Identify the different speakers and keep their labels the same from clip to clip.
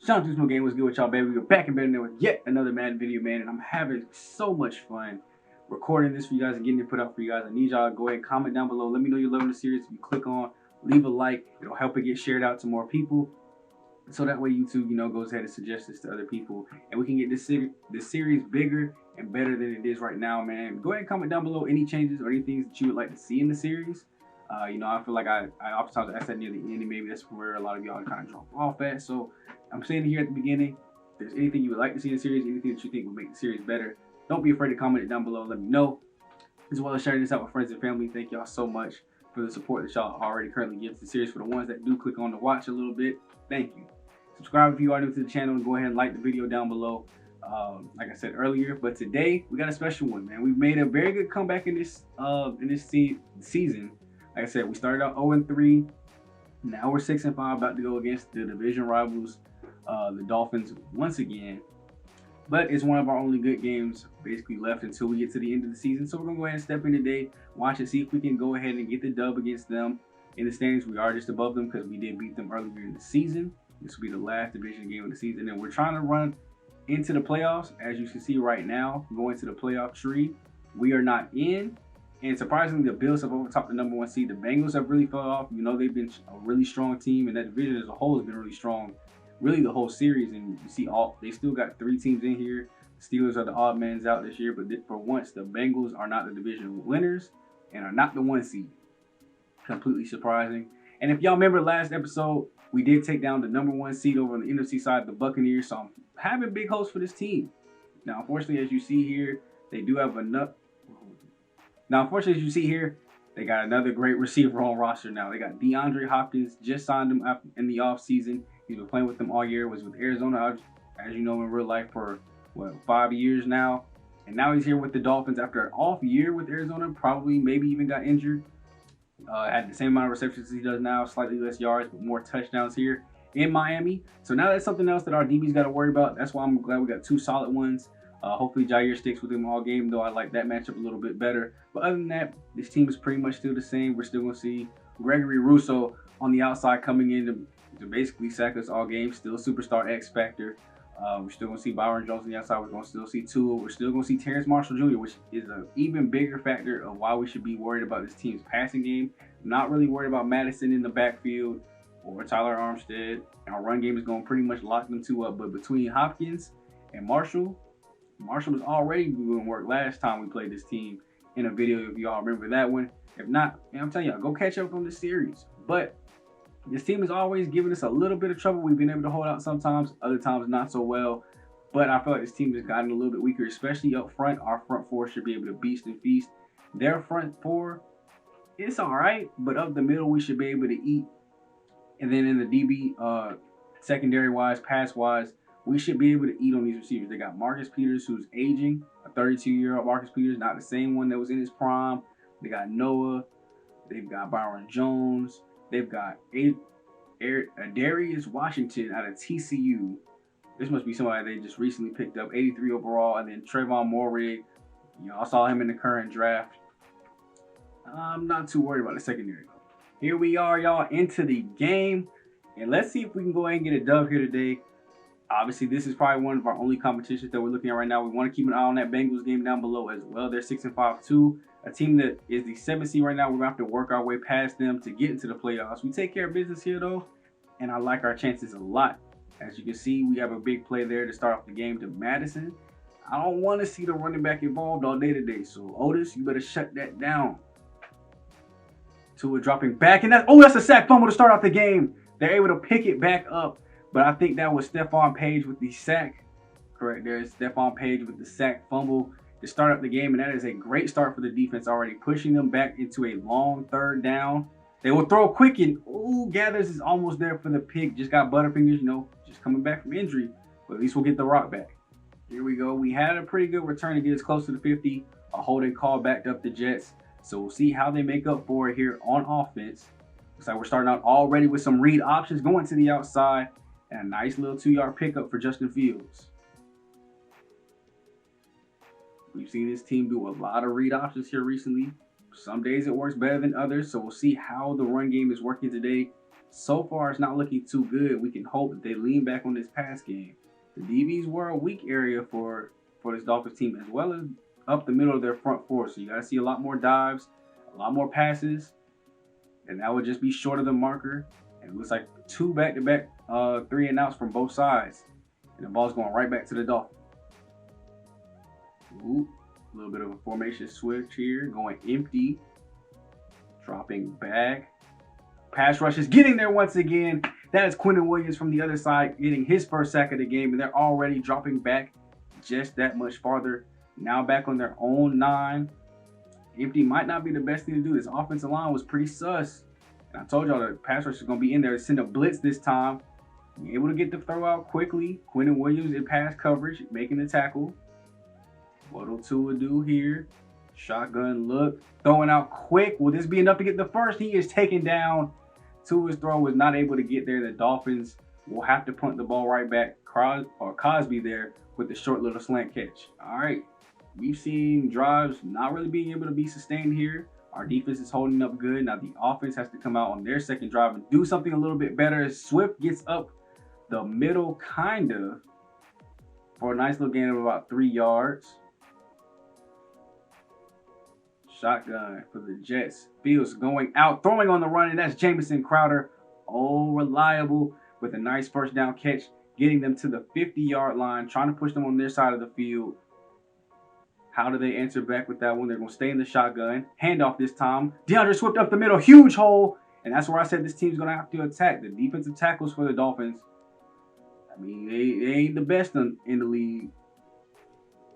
Speaker 1: Shout out to SmooveGotGame. What's good with y'all, baby? We're back in better than with yet another Madden video, man. And I'm having so much fun recording this for you guys and getting it put out for you guys. I need y'all to go ahead and comment down below. Let me know you're loving the series. If you click on, leave a like. It'll help it get shared out to more people. So that way YouTube, goes ahead and suggests this to other people. And we can get this series bigger and better than it is right now, man. Go ahead and comment down below any changes or anything that you would like to see in the series. I feel like I oftentimes ask that near the end, and maybe that's where a lot of y'all kind of drop off at. So I'm saying here at the beginning, if there's anything you would like to see in the series, anything that you think would make the series better, don't be afraid to comment it down below. Let me know, as well as sharing this out with friends and family. Thank y'all so much for the support that y'all already currently give to the series. For the ones that do click on to watch a little bit, thank you. Subscribe if you are new to the channel, and go ahead and like the video down below. Like I said earlier, but today we got a special one, man. We've made a very good comeback in this season. Like I said, we started out 0-3. Now we're 6-5, about to go against the division rivals, the Dolphins, once again. But it's one of our only good games basically left until we get to the end of the season. So we're gonna go ahead and step in today, watch it, see if we can go ahead and get the dub against them. In the standings, we are just above them because we did beat them earlier in the season. This will be the last division game of the season, and we're trying to run into the playoffs. As you can see right now, going to the playoff tree, we are not in. And surprisingly, the Bills have overtopped the #1 seed. The Bengals have really fell off. They've been a really strong team, and that division as a whole has been really strong, really the whole series. And you see, they still got 3 teams in here. Steelers are the odd mans out this year, but for once, the Bengals are not the division winners and are not the 1 seed. Completely surprising. And if y'all remember last episode, we did take down the #1 seed over on the NFC side, the Buccaneers. So I'm having big hopes for this team. Now, unfortunately, as you see here, they do have enough. Now, unfortunately, as you see here, they got another great receiver on roster now. They got DeAndre Hopkins, just signed him up in the offseason. He's been playing with them all year, was with Arizona, as you know, in real life for, 5 years now. And now he's here with the Dolphins after an off year with Arizona, probably maybe even got injured. Had the same amount of receptions as he does now, slightly less yards, but more touchdowns here in Miami. So now that's something else that our DB's got to worry about. That's why I'm glad we got 2 solid ones. Hopefully Jair sticks with him all game, though I like that matchup a little bit better. But other than that, this team is pretty much still the same. We're still going to see Gregory Rousseau on the outside coming in to basically sack us all game. Still superstar X factor. We're still going to see Byron Jones on the outside. We're going to still see Tua. We're still going to see Terrence Marshall Jr., which is an even bigger factor of why we should be worried about this team's passing game. Not really worried about Madison in the backfield or Tyler Armstead. Our run game is going to pretty much lock them 2 up. But between Hopkins and Marshall was already doing work last time we played this team in a video, if y'all remember that one. If not, I'm telling y'all, go catch up on this series. But this team is always giving us a little bit of trouble. We've been able to hold out sometimes, other times not so well. But I feel like this team has gotten a little bit weaker, especially up front. Our front 4 should be able to beast and feast. Their front 4, it's all right, but up the middle, we should be able to eat. And then in the DB, secondary-wise, pass-wise, we should be able to eat on these receivers. They got Marcus Peters, who's aging, a 32-year-old Marcus Peters, not the same one that was in his prime. They got Noah. They've got Byron Jones. They've got Darius Washington out of TCU. This must be somebody they just recently picked up, 83 overall. And then Trayvon Moehrig. I saw him in the current draft. I'm not too worried about the secondary. Here we are, y'all, into the game. And let's see if we can go ahead and get a dub here today. Obviously, this is probably one of our only competitions that we're looking at right now. We want to keep an eye on that Bengals game down below as well. They're 6-5 too. A team that is the 7th seed right now. We're going to have to work our way past them to get into the playoffs. We take care of business here, though, and I like our chances a lot. As you can see, we have a big play there to start off the game to Madison. I don't want to see the running back involved all day today, so Otis, you better shut that down. Tua dropping back, and that's a sack fumble to start off the game. They're able to pick it back up. But I think that was Stephon Page with the sack. Correct, there's Stephon Page with the sack fumble to start up the game. And that is a great start for the defense already, pushing them back into a long 3rd down. They will throw quick, and Gathers is almost there for the pick. Just got Butterfingers, just coming back from injury. But at least we'll get the rock back. Here we go. We had a pretty good return to get us close to the 50. A holding call backed up the Jets. So we'll see how they make up for it here on offense. Looks like we're starting out already with some read options going to the outside. And a nice little 2-yard pickup for Justin Fields. We've seen this team do a lot of read options here recently. Some days it works better than others, so we'll see how the run game is working today. So far, it's not looking too good. We can hope that they lean back on this pass game. The DBs were a weak area for this Dolphins team, as well as up the middle of their front four. So you got to see a lot more dives, a lot more passes, and that would just be short of the marker. And it looks like 2 back-to-back 3-and-outs from both sides. And the ball's going right back to the Dolphins. Ooh, a little bit of a formation switch here, going empty, dropping back. Pass rush is getting there once again. That is Quentin Williams from the other side getting his first sack of the game, and they're already dropping back just that much farther. Now back on their own 9. Empty might not be the best thing to do. This offensive line was pretty sus. And I told y'all the pass rush is going to be in there to send a blitz this time. Able to get the throw out quickly. Quentin Williams in pass coverage, making the tackle. What'll Tua do here? Shotgun look. Throwing out quick. Will this be enough to get the first? He is taken down. Tua's throw was not able to get there. The Dolphins will have to punt the ball right back. Cosby there with the short little slant catch. All right. We've seen drives not really being able to be sustained here. Our defense is holding up good. Now the offense has to come out on their second drive and do something a little bit better. Swift gets up the middle, kind of, for a nice little gain of about 3 yards. Shotgun for the Jets. Fields going out, throwing on the run, and that's Jamison Crowder. Oh, reliable with a nice first down catch, getting them to the 50-yard line, trying to push them on their side of the field. How do they answer back with that one? They're going to stay in the shotgun. Handoff this time. DeAndre Swift up the middle. Huge hole. And that's where I said this team's going to have to attack. The defensive tackles for the Dolphins, I mean, they ain't the best in the league.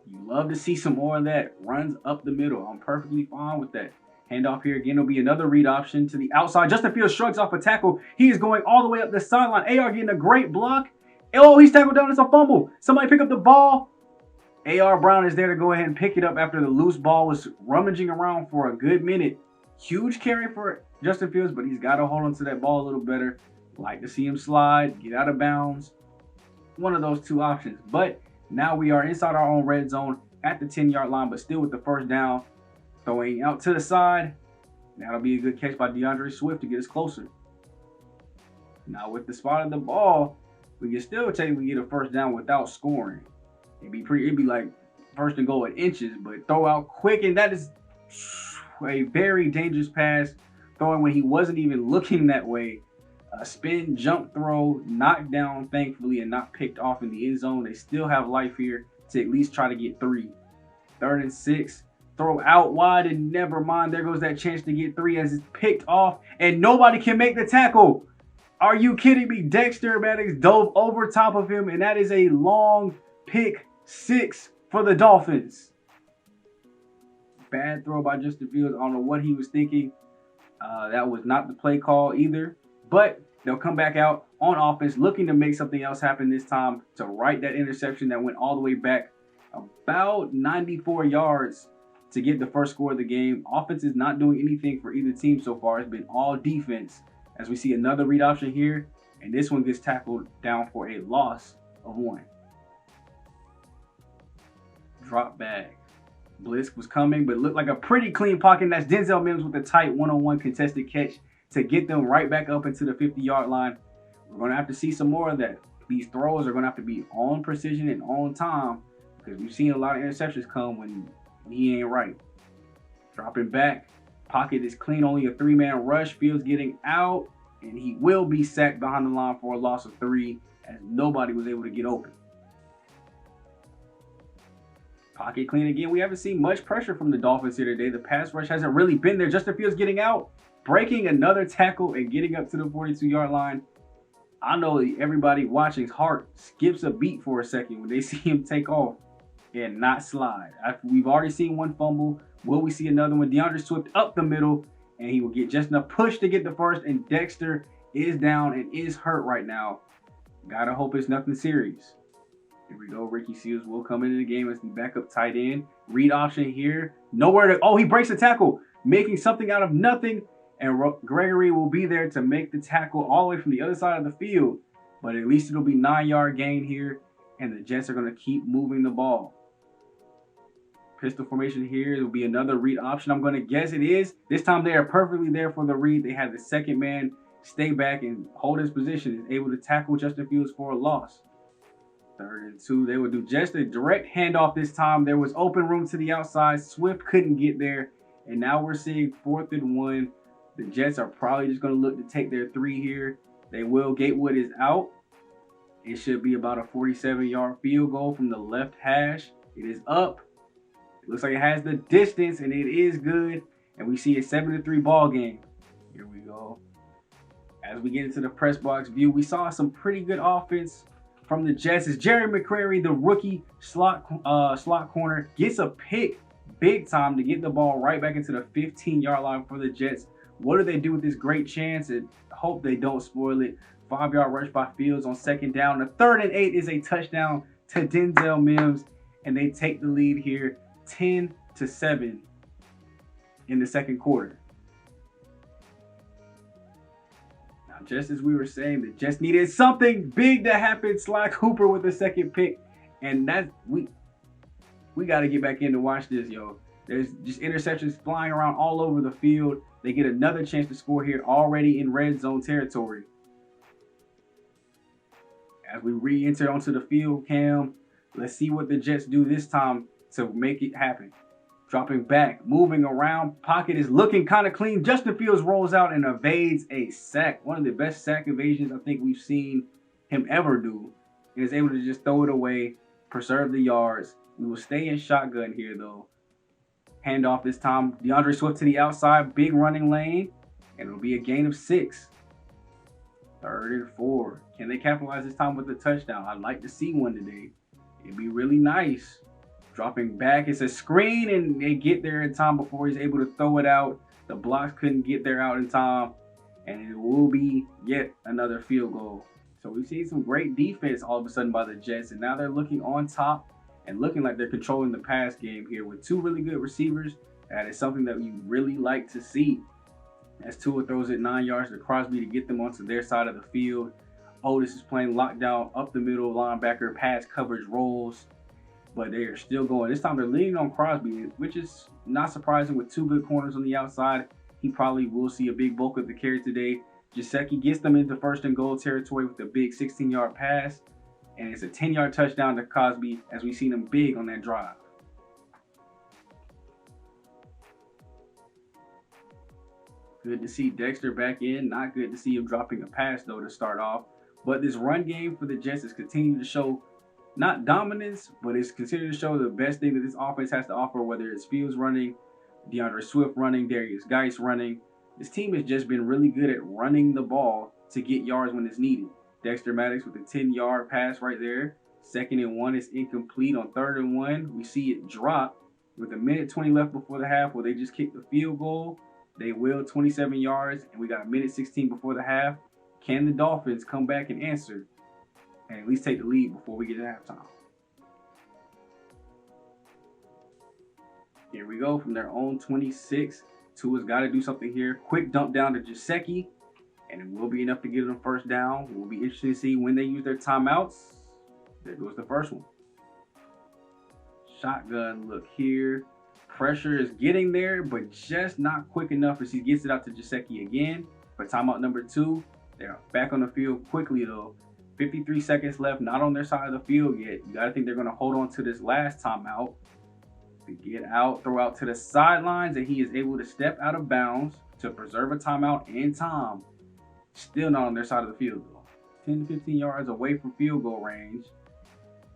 Speaker 1: You love to see some more of that. Runs up the middle. I'm perfectly fine with that. Handoff here again will be another read option to the outside. Justin Fields shrugs off a tackle. He is going all the way up the sideline. AR getting a great block. Oh, he's tackled down. It's a fumble. Somebody pick up the ball. A.R. Brown is there to go ahead and pick it up after the loose ball was rummaging around for a good minute. Huge carry for Justin Fields, but he's got to hold on to that ball a little better. Like to see him slide, get out of bounds. One of those two options. But now we are inside our own red zone at the 10-yard line, but still with the first down. Throwing out to the side. That'll be a good catch by DeAndre Swift to get us closer. Now with the spot of the ball, we can still technically get a first down without scoring. It'd be like first and goal at inches, but throw out quick, and that is a very dangerous pass. Throwing when he wasn't even looking that way. A spin jump throw, knocked down thankfully, and not picked off in the end zone. They still have life here to at least try to get 3. 3rd and 6. Throw out wide, and never mind. There goes that chance to get 3 as it's picked off, and nobody can make the tackle. Are you kidding me? Dexter Maddox dove over top of him, and that is a long pick 6 for the Dolphins. Bad throw by Justin Fields. I don't know what he was thinking. That was not the play call either. But they'll come back out on offense looking to make something else happen this time to right that interception that went all the way back about 94 yards to get the first score of the game. Offense is not doing anything for either team so far. It's been all defense as we see another read option here. And this one gets tackled down for a loss of 1. Drop back. Bliss was coming, but looked like a pretty clean pocket. And that's Denzel Mims with a tight one-on-one contested catch to get them right back up into the 50-yard line. We're going to have to see some more of that. These throws are going to have to be on precision and on time because we've seen a lot of interceptions come when he ain't right. Dropping back. Pocket is clean, only a 3-man rush. Fields getting out, and he will be sacked behind the line for a loss of 3 as nobody was able to get open. Pocket clean again. We haven't seen much pressure from the Dolphins here today. The pass rush hasn't really been there. Justin Fields getting out, breaking another tackle, and getting up to the 42-yard line. I know everybody watching's heart skips a beat for a second when they see him take off and not slide. We've already seen one fumble. Will we see another one? DeAndre Swift up the middle, and he will get just enough push to get the first, and Dexter is down and is hurt right now. Gotta hope it's nothing serious. Here we go. Ricky Seals will come into the game as the backup tight end. Read option here. Nowhere to... Oh, he breaks the tackle, making something out of nothing. And Gregory will be there to make the tackle all the way from the other side of the field. But at least it'll be 9-yard gain here. And the Jets are going to keep moving the ball. Pistol formation here. It'll be another read option. I'm going to guess it is. This time they are perfectly there for the read. They have the second man stay back and hold his position, is able to tackle Justin Fields for a loss. 3rd and 2. They would do just a direct handoff this time. There was open room to the outside. Swift couldn't get there. And now we're seeing 4th and 1. The Jets are probably just going to look to take their 3 here. They will. Gatewood is out. It should be about a 47-yard field goal from the left hash. It is up. It looks like it has the distance, and it is good. And we see a 7-3 ball game. Here we go. As we get into the press box view, we saw some pretty good offense from the Jets. As Jerry McCrary, the rookie slot corner, gets a pick big time to get the ball right back into the 15-yard line for the Jets. What do they do with this great chance? And hope they don't spoil it. 5-yard rush by Fields on 2nd down. The 3rd and 8 is a touchdown to Denzel Mims, and they take the lead here 10-7 in the 2nd quarter. Now, just as we were saying, the Jets needed something big to happen. Sly Cooper with the 2nd pick, and that's we got to get back in to watch this, yo. There's just interceptions flying around all over the field. They get another chance to score here already in red zone territory. As we re-enter onto the field cam, let's see what the Jets do this time to make it happen. Dropping back, moving around, pocket is looking kind of clean. Justin Fields rolls out and evades a sack. One of the best sack evasions I think we've seen him ever do. And is able to just throw it away, preserve the yards. We will stay in shotgun here though. Handoff this time. DeAndre Swift to the outside, big running lane, and it'll be a gain of 6. 3rd and 4. Can they capitalize this time with a touchdown? I'd like to see one today. It'd be really nice. Dropping back, it's a screen, and they get there in time before he's able to throw it out. The blocks couldn't get there out in time, and it will be yet another field goal. So we've seen some great defense all of a sudden by the Jets, and now they're looking on top and looking like they're controlling the pass game here with 2 really good receivers. That is something that you really like to see. As Tua throws it 9 yards to Crosby to get them onto their side of the field. Otis is playing lockdown up the middle, linebacker pass coverage rolls, but they are still going. This time they're leaning on Crosby, which is not surprising with 2 good corners on the outside. He probably will see a big bulk of the carry today. Gesicki gets them into 1st and goal territory with a big 16-yard pass, and it's a 10-yard touchdown to Crosby as we've seen him big on that drive. Good to see Dexter back in. Not good to see him dropping a pass, though, to start off. But this run game for the Jets is continuing to show not dominance, but it's continuing to show the best thing that this offense has to offer, whether it's Fields running, DeAndre Swift running, Darius Geis running. This team has just been really good at running the ball to get yards when it's needed. Dexter Maddox with a 10-yard pass right there. 2nd and 1 is incomplete on 3rd and 1. We see it drop with 1:20 left before the half. Will they just kick the field goal? They will, 27 yards, and we got 1:16 before the half. Can the Dolphins come back and answer and at least take the lead before we get to halftime? Here we go from their own 26. Tua's got to do something here. Quick dump down to Gesicki, and it will be enough to get them 1st down. It will be interesting to see when they use their timeouts. There goes the first one. Shotgun look here. Pressure is getting there, but just not quick enough as he gets it out to Gesicki again for timeout number 2. They're back on the field quickly, though. 53 seconds left, not on their side of the field yet. You got to think they're going to hold on to this last timeout to get out, throw out to the sidelines, and he is able to step out of bounds to preserve a timeout and time. Still not on their side of the field, though. 10 to 15 yards away from field goal range.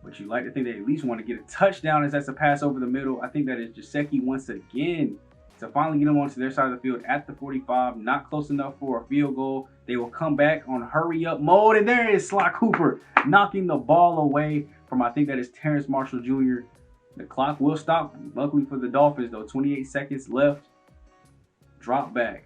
Speaker 1: But you like to think they at least want to get a touchdown as that's a pass over the middle. I think that is Gesicki once again to finally get them onto their side of the field at the 45. Not close enough for a field goal. They will come back on hurry up mode. And there is Sly Cooper knocking the ball away from, I think that is Terrence Marshall Jr. The clock will stop. Luckily for the Dolphins, though, 28 seconds left. Drop back.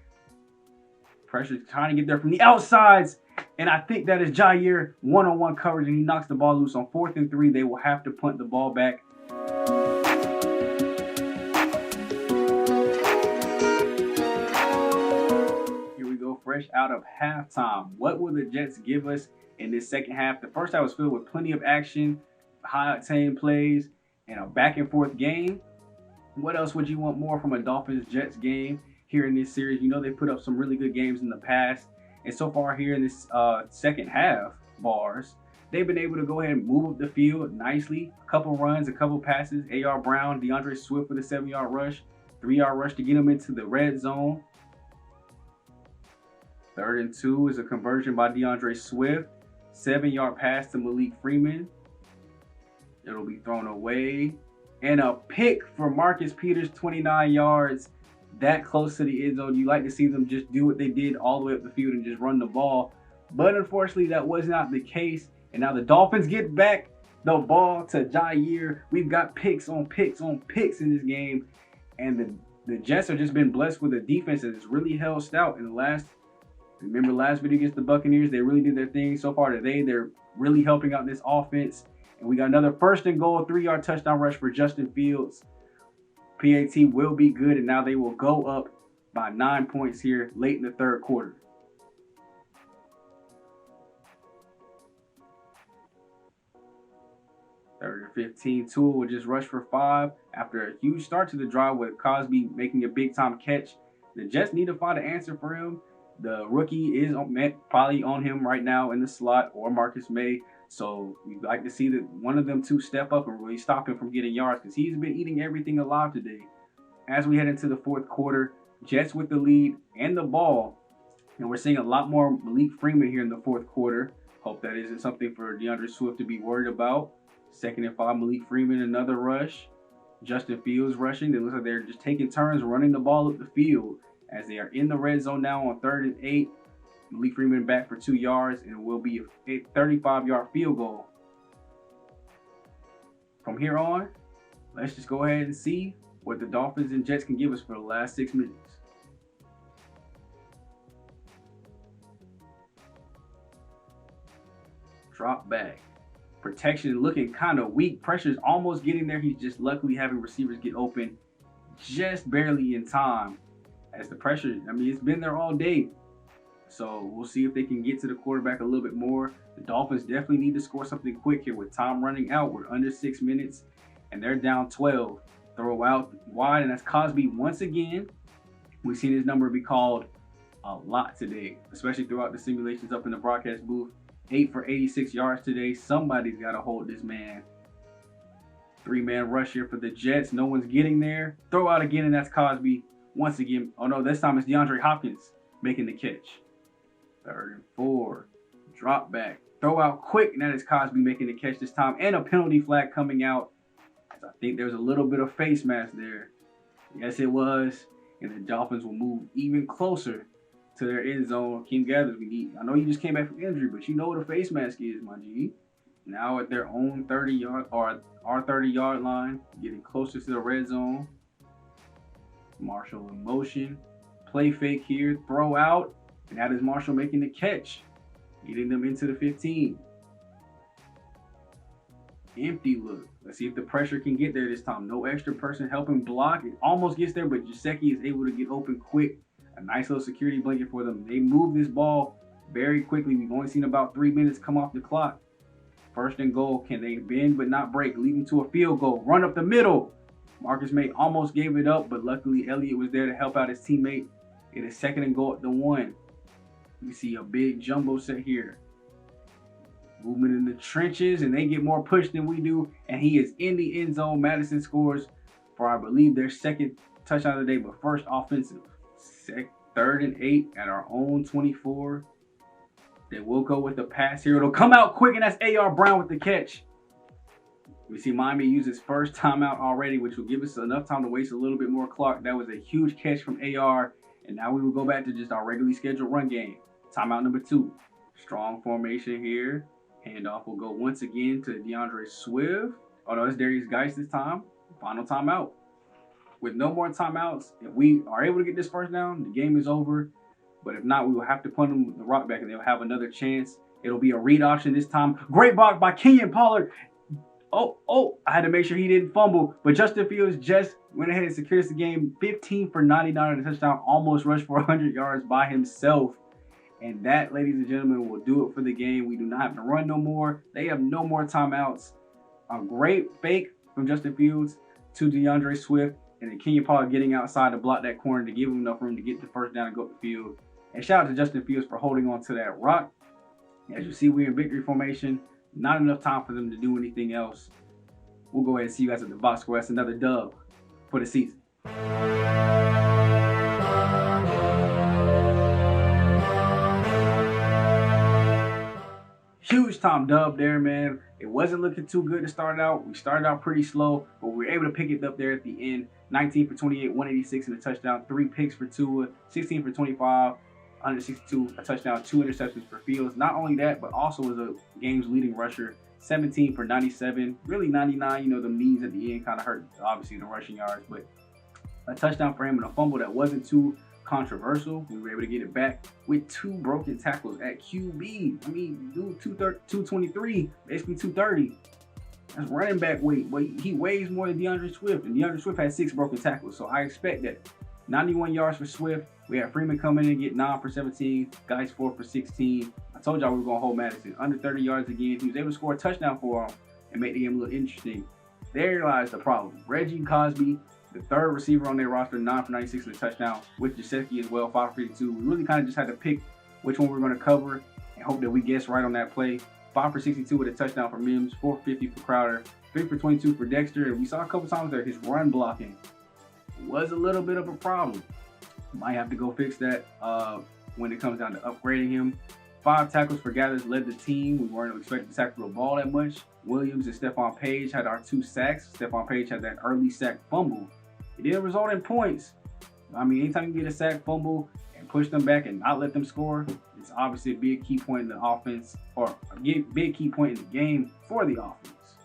Speaker 1: Pressure trying to get there from the outsides. And I think that is Jair one-on-one coverage, and he knocks the ball loose on 4th and 3. They will have to punt the ball back. Here we go, fresh out of halftime. What will the Jets give us in this second half? The first half was filled with plenty of action, high-octane plays, and a back-and-forth game. What else would you want more from a Dolphins-Jets game here in this series? You know they put up some really good games in the past. And so far here in this second half, bars, they've been able to go ahead and move up the field nicely. A couple runs, a couple passes. A.R. Brown, DeAndre Swift with a 7-yard rush, 3-yard rush to get him into the red zone. 3rd and 2 is a conversion by DeAndre Swift. 7-yard pass to Malik Freeman. It'll be thrown away. And a pick for Marcus Peters, 29 yards. That close to the end zone. You like to see them just do what they did all the way up the field and just run the ball. But unfortunately, that was not the case. And now the Dolphins get back the ball to Jair. We've got picks on picks on picks in this game. And the Jets have just been blessed with a defense that has really held stout in the last. Remember last video against the Buccaneers? They really did their thing. So far today, they're really helping out this offense. And we got another 1st and goal, 3-yard touchdown rush for Justin Fields. PAT will be good, and now they will go up by 9 points here late in the 3rd quarter. 3rd and 15. Tua will just rush for 5 after a huge start to the drive with Cosby making a big-time catch. The Jets need to find an answer for him. The rookie is probably on him right now in the slot, or Marcus May. So we'd like to see that one of them two step up and really stop him from getting yards, because he's been eating everything alive today. As we head into the 4th quarter, Jets with the lead and the ball. And we're seeing a lot more Malik Freeman here in the 4th quarter. Hope that isn't something for DeAndre Swift to be worried about. 2nd and 5, Malik Freeman, another rush. Justin Fields rushing. They look like they're just taking turns running the ball up the field as they are in the red zone now on 3rd and 8. Malik Freeman back for 2 yards, and it will be a 35-yard field goal. From here on, let's just go ahead and see what the Dolphins and Jets can give us for the last 6 minutes. Drop back. Protection looking kind of weak. Pressure's almost getting there. He's just luckily having receivers get open just barely in time. As the pressure, I mean, it's been there all day. So we'll see if they can get to the quarterback a little bit more. The Dolphins definitely need to score something quick here with time running out. We're under 6 minutes, and they're down 12. Throw out wide, and that's Cosby once again. We've seen his number be called a lot today, especially throughout the simulations up in the broadcast booth. 8 for 86 yards today. Somebody's got to hold this man. 3-man rush here for the Jets. No one's getting there. Throw out again, and that's Cosby once again. Oh, no, this time it's DeAndre Hopkins making the catch. 3rd and 4. Drop back. Throw out quick, and that is Cosby making the catch this time. And a penalty flag coming out. I think there was a little bit of face mask there. Yes, it was. And the Dolphins will move even closer to their end zone. Kim Gathers, I know you just came back from injury, but you know what a face mask is, my G. Now at their own 30-yard or our 30-yard line, getting closer to the red zone. Marshall in motion. Play fake here. Throw out. And that is Marshall making the catch, getting them into the 15. Empty look. Let's see if the pressure can get there this time. No extra person helping block. It almost gets there, but Gesicki is able to get open quick. A nice little security blanket for them. They move this ball very quickly. We've only seen about 3 minutes come off the clock. 1st and goal. Can they bend but not break, leading to a field goal? Run up the middle. Marcus May almost gave it up, but luckily Elliott was there to help out his teammate. It is 2nd and goal at the 1. We see a big jumbo set here. Movement in the trenches, and they get more push than we do. And he is in the end zone. Madison scores for, I believe, their 2nd touchdown of the day, but 1st offensive. 3rd and 8 at our own 24. They will go with the pass here. It'll come out quick, and that's A.R. Brown with the catch. We see Miami use his 1st timeout already, which will give us enough time to waste a little bit more clock. That was a huge catch from A.R., and now we will go back to just our regularly scheduled run game. Timeout number 2. Strong formation here. Handoff will go once again to DeAndre Swift. Oh, no, it's Darius Geis this time. Final timeout. With no more timeouts, if we are able to get this 1st down, the game is over. But if not, we will have to punt them the rock back, and they'll have another chance. It'll be a read option this time. Great block by Kenyon Pollard. Oh, I had to make sure he didn't fumble. But Justin Fields just went ahead and secured the game. 15 for 99 on the touchdown. Almost rushed for 100 yards by himself. And that, ladies and gentlemen, will do it for the game. We do not have to run no more. They have no more timeouts. A great fake from Justin Fields to DeAndre Swift. And then Kenyon Pollard getting outside to block that corner to give him enough room to get the 1st down and go up the field. And shout out to Justin Fields for holding on to that rock. As you see, we're in victory formation. Not enough time for them to do anything else. We'll go ahead and see you guys at the box score. That's another dub for the season. Huge time dub there, man. It wasn't looking too good to start out. We started out pretty slow, but we were able to pick it up there at the end. 19 for 28, 186 and a touchdown. 3 picks for Tua. 16 for 25, 162, a touchdown, 2 interceptions for Fields. Not only that, but also was a game's leading rusher. 17 for 97, really 99. You know, the knees at the end kind of hurt, obviously, the rushing yards, but a touchdown for him and a fumble that wasn't too controversial. We were able to get it back with 2 broken tackles at QB. I mean, dude, 223, basically 230. That's running back weight, but he weighs more than DeAndre Swift, and DeAndre Swift had 6 broken tackles, so I expect that. 91 yards for Swift. We had Freeman come in and get 9 for 17. Guys 4 for 16. I told y'all we were going to hold Madison. Under 30 yards again. He was able to score a touchdown for him and make the game a little interesting. There lies the problem. Reggie Cosby, the 3rd receiver on their roster, 9 for 96 and a touchdown. With Gesicki as well, 5 for 52. We really kind of just had to pick which one we were going to cover and hope that we guessed right on that play. 5 for 62 with a touchdown for Mims. 4 for 50 for Crowder. 3 for 22 for Dexter. And we saw a couple times there his run blocking was a little bit of a problem. Might have to go fix that when it comes down to upgrading him. 5 tackles for Gathers led the team. We weren't expecting to tackle the ball that much. Williams and Stephon Page had our 2 sacks. Stephon Page had that early sack fumble. It didn't result in points. I mean, anytime you get a sack, fumble, and push them back and not let them score, it's obviously a big key point in the offense, or a big key point in the game for the offense.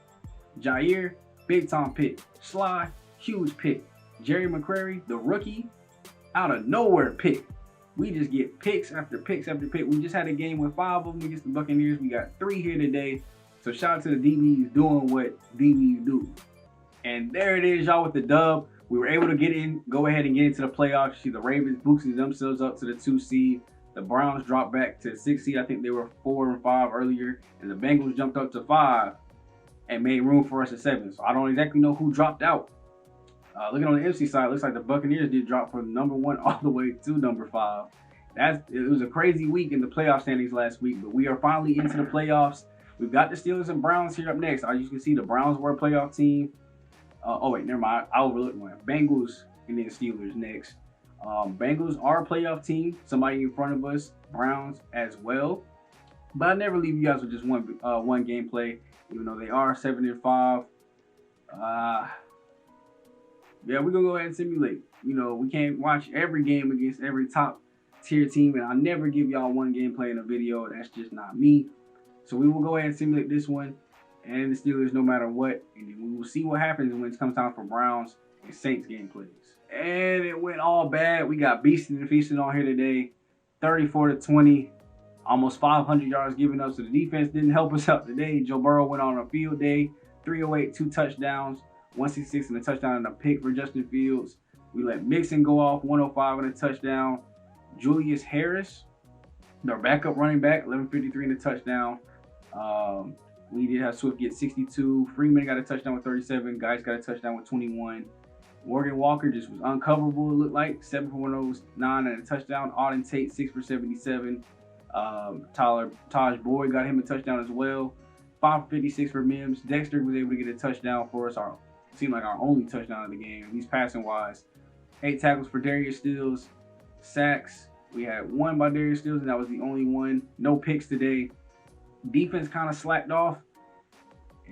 Speaker 1: Jair, big time pick. Sly, huge pick. Jerry McCrary, the rookie, out of nowhere pick. We just get picks after picks after pick. We just had a game with 5 of them against the Buccaneers. We got 3 here today. So shout out to the DBs doing what DBs do. And there it is, y'all, with the dub. We were able to get in, go ahead and get into the playoffs. You see the Ravens boosting themselves up to the 2 seed. The Browns dropped back to 6 seed. I think they were 4 and 5 earlier. And the Bengals jumped up to 5 and made room for us at 7. So I don't exactly know who dropped out. Looking on the NFC side, looks like the Buccaneers did drop from number 1 all the way to number 5. It was a crazy week in the playoff standings last week, but we are finally into the playoffs. We've got the Steelers and Browns here up next. As you can see, the Browns were a playoff team. Oh wait, never mind. I overlooked one. Bengals and then Steelers next. Bengals are a playoff team. Somebody in front of us. Browns as well. But I never leave you guys with just one gameplay, even though they are 7 and 5. Yeah, we're going to go ahead and simulate. You know, we can't watch every game against every top tier team, and I'll never give y'all one gameplay in a video. That's just not me. So we will go ahead and simulate this one and the Steelers no matter what, and then we will see what happens when it comes time for Browns and Saints gameplays. And it went all bad. We got beasting and feasting on here today. 34-20, almost 500 yards given up, so the defense didn't help us out today. Joe Burrow went on a field day, 308, 2 touchdowns. 166 and a touchdown and a pick for Justin Fields. We let Mixon go off, 105 and a touchdown. Julius Harris, their backup running back, 1153 and a touchdown. We did have Swift get 62. Freeman got a touchdown with 37. Guys got a touchdown with 21. Morgan Walker just was uncoverable, it looked like. 7 for 109 and a touchdown. Auden Tate, 6 for 77. Taj Boyd got him a touchdown as well. 5 for 56 for Mims. Dexter was able to get a touchdown for us. Seemed like our only touchdown of the game, at least passing wise. 8 tackles for Darius Stills. Sacks, we had 1 by Darius Stills, and that was the only one. No picks today. Defense kind of slacked off,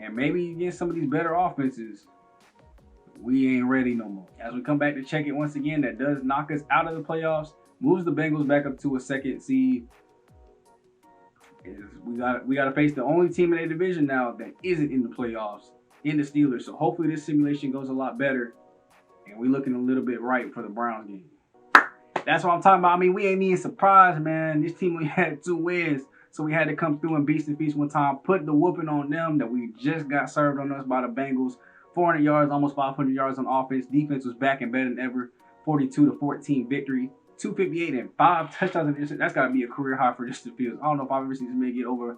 Speaker 1: and maybe against some of these better offenses, we ain't ready no more. As we come back to check it once again, that does knock us out of the playoffs, moves the Bengals back up to a 2nd seed. We got to face the only team in a division now that isn't in the playoffs, in the Steelers. So hopefully this simulation goes a lot better, and we're looking a little bit right for the Browns game. That's what I'm talking about. I mean, we ain't even surprised, man. This team only had 2 wins, so we had to come through and beast and feast one time, put the whooping on them that we just got served on us by the Bengals. 400 yards, almost 500 yards on offense. Defense was back and better than ever. 42-14 victory. 258 and 5 touchdowns. That's got to be a career high for Justin Fields. I don't know if I've ever seen this man get over.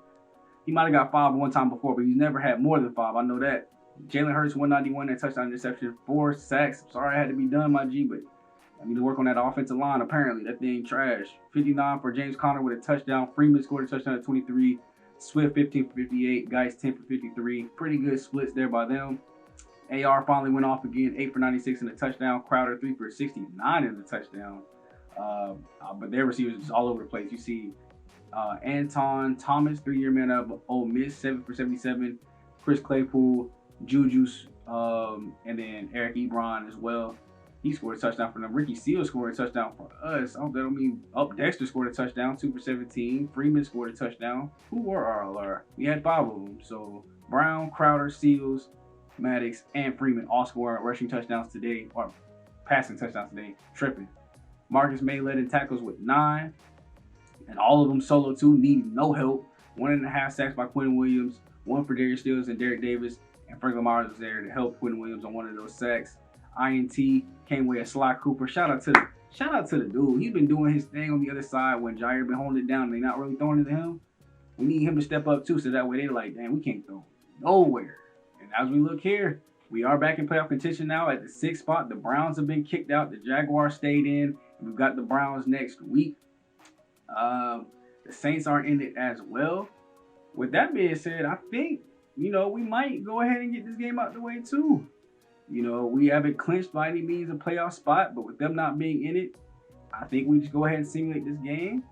Speaker 1: He might have got 5 one time before, but he's never had more than 5. I know that. Jalen Hurts, 191 and touchdown interception, 4 sacks. Sorry I had to be done, my G, but I need to work on that offensive line. Apparently, that thing trash. 59 for James Conner with a touchdown. Freeman scored a touchdown at 23. Swift 15 for 58. Geis 10 for 53. Pretty good splits there by them. AR finally went off again, 8 for 96 in the touchdown. Crowder 3 for 69 in the touchdown. But their receivers is all over the place. You see Anton Thomas, 3-year man of Ole Miss, 7 for 77. Chris Claypool, Juju, and then Eric Ebron as well. He scored a touchdown for them. Ricky Seals scored a touchdown for us. Dexter scored a touchdown, 2 for 17. Freeman scored a touchdown. Who were our? We had 5 of them. So Brown, Crowder, Seals, Maddox, and Freeman all scored rushing touchdowns today, or passing touchdowns today. Tripping. Marcus May led in tackles with 9, and all of them solo too, needing no help. 1.5 sacks by Quentin Williams, 1 for Darius Stills and Derek Davis, and Franklin Myers was there to help Quentin Williams on one of those sacks. INT came with a Sly Cooper. Shout out to the dude. He's been doing his thing on the other side when Jair been holding it down and they not really throwing it to him. We need him to step up too, so that way they're like, damn, we can't throw nowhere. And as we look here, we are back in playoff contention now at the 6th spot. The Browns have been kicked out. The Jaguars stayed in. We've got the Browns next week. The Saints are in it as well. With that being said, I think, we might go ahead and get this game out the way too. We haven't clinched by any means a playoff spot, but with them not being in it, I think we just go ahead and simulate this game,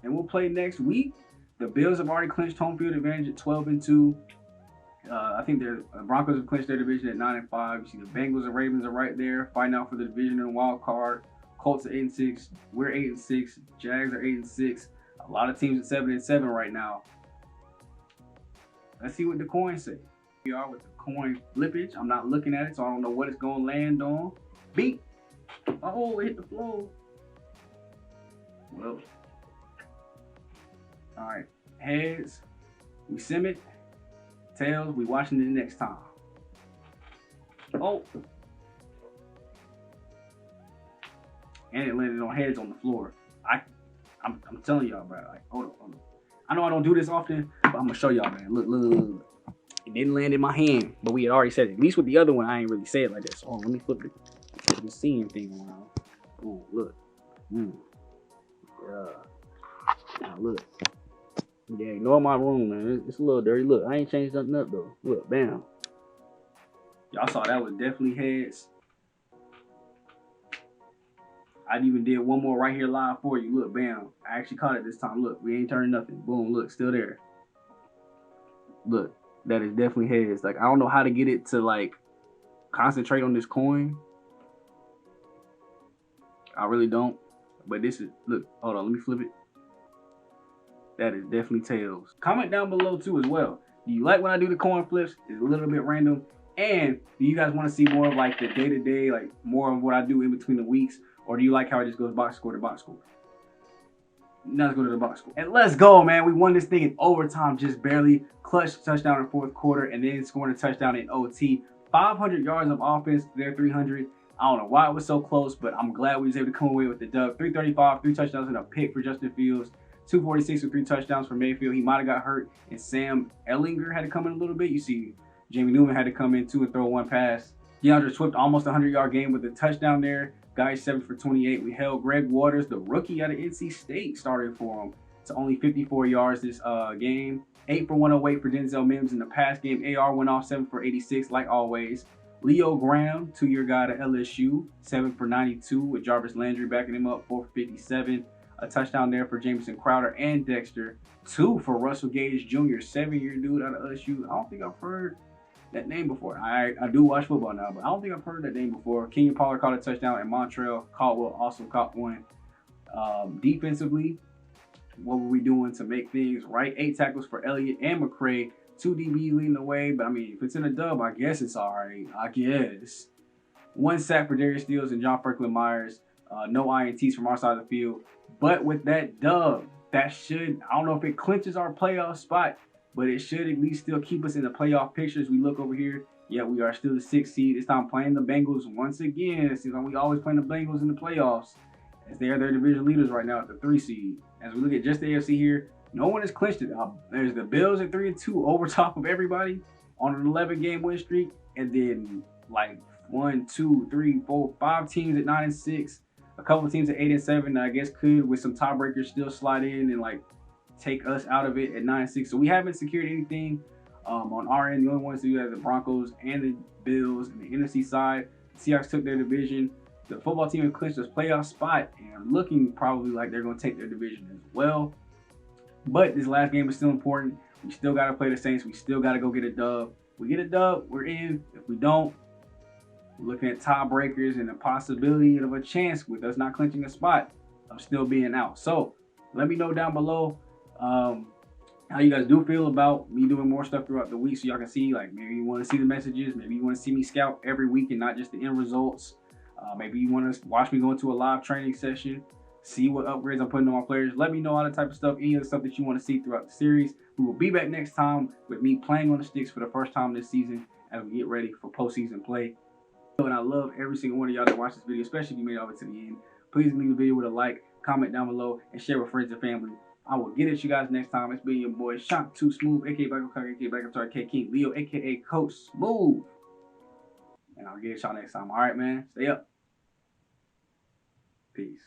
Speaker 1: and we'll play next week. The Bills have already clinched home field advantage at 12-2. I think the Broncos have clinched their division at 9-5. You see the Bengals and Ravens are right there, fighting out for the division and wild card. Colts are 8-6. We're 8-6. Jags are 8-6. A lot of teams at 7-7 right now. Let's see what the coins say. We are with the coin flippage. I'm not looking at it, so I don't know what it's going to land on. Beat. Oh, it hit the floor. Well. All right. Heads, we sim it. Tails, we watching it next time. Oh. And it landed on heads on the floor. I'm telling y'all, bro. Like, hold on. I know I don't do this often, but I'm gonna show y'all, man. Look. It didn't land in my hand, but we had already said it. At least with the other one, I ain't really say it like this. So let me flip the seeing thing around. Oh, look. Yeah. Now look. Yeah, ignore my room, man. It's a little dirty. Look, I ain't changed nothing up though. Look, bam. Y'all saw that was definitely heads. I even did one more right here live for you. Look, bam. I actually caught it this time. Look, we ain't turning nothing. Boom, look, still there. Look, that is definitely heads. Like, I don't know how to get it to, like, concentrate on this coin. I really don't. But this is, look, hold on, let me flip it. That is definitely tails. Comment down below, too, as well. Do you like when I do the coin flips? It's a little bit random. And do you guys want to see more of, like, the day-to-day, like, more of what I do in between the weeks? Or do you like how it just goes box score to box score? Now let's go to the box score. And let's go, man. We won this thing in overtime, just barely. Clutch touchdown in the 4th quarter, and then scoring a touchdown in OT. 500 yards of offense, their 300. I don't know why it was so close, but I'm glad we was able to come away with the dub. 335, 3 touchdowns and a pick for Justin Fields. 246 with 3 touchdowns for Mayfield. He might have got hurt, and Sam Ehlinger had to come in a little bit. You see, Jamie Newman had to come in too and throw 1 pass. DeAndre Swift, almost a 100-yard game with a touchdown there. Guys, 7 for 28. We held Greg Waters, the rookie out of NC State, started for him to only 54 yards this game. 8 for 108 for Denzel Mims in the pass game. AR went off 7 for 86, like always. Leo Graham, 2-year guy to LSU, 7 for 92 with Jarvis Landry backing him up, 4 for 57. A touchdown there for Jamison Crowder and Dexter. 2 for Russell Gage Jr., 7-year dude out of LSU. I don't think I've heard that name before. I do watch football now, but I don't think I've heard that name before. Kenyon Pollard caught a touchdown, and Montrell Caldwell also caught one. Defensively, what were we doing to make things right? 8 tackles for Elliott and McCray. 2 DBs leading the way, but I mean, if it's in a dub, I guess it's all right. I guess. 1 sack for Darius Stills and John Franklin Myers. No INTs from our side of the field. But with that dub, that should, I don't know if it clinches our playoff spot, but it should at least still keep us in the playoff picture as we look over here. Yeah, we are still the 6th seed. This time playing the Bengals once again. It seems like we always playing the Bengals in the playoffs, as they are their division leaders right now at the 3 seed. As we look at just the AFC here, no one has clinched it. There's the Bills at 3-2 over top of everybody on an 11-game win streak. And then like 1, 2, 3, 4, 5 teams at 9-6. a couple of teams at 8-7 that I guess could, with some tiebreakers, still slide in and like take us out of it at 9-6. So we haven't secured anything on our end. The only ones that do have the Broncos and the Bills, and the NFC side, the Seahawks took their division. The football team clinched this playoff spot and looking probably like they're going to take their division as well. But this last game is still important. We still got to play the Saints. We still got to go get a dub. If we get a dub, we're in. If we don't, we're looking at tiebreakers and the possibility of a chance with us not clinching a spot of still being out. So let me know down below how you guys do feel about me doing more stuff throughout the week, so y'all can see, like, maybe you want to see the messages, maybe you want to see me scout every week and not just the end results. Maybe you want to watch me go into a live training session, see what upgrades I'm putting on my players. Let me know all the type of stuff, any of the stuff that you want to see throughout the series. We will be back next time with me playing on the sticks for the first time this season as we get ready for postseason play. And I love every single one of y'all that watch this video, especially if you made it all the way to the end. Please leave the video with a like, comment down below, and share with friends and family. I will get at you guys next time. It's been your boy, Shop 2 Smooth, aka Black aka Black K King, Leo, aka Coach Smooth. And I'll get at y'all next time. All right, man. Stay up. Peace.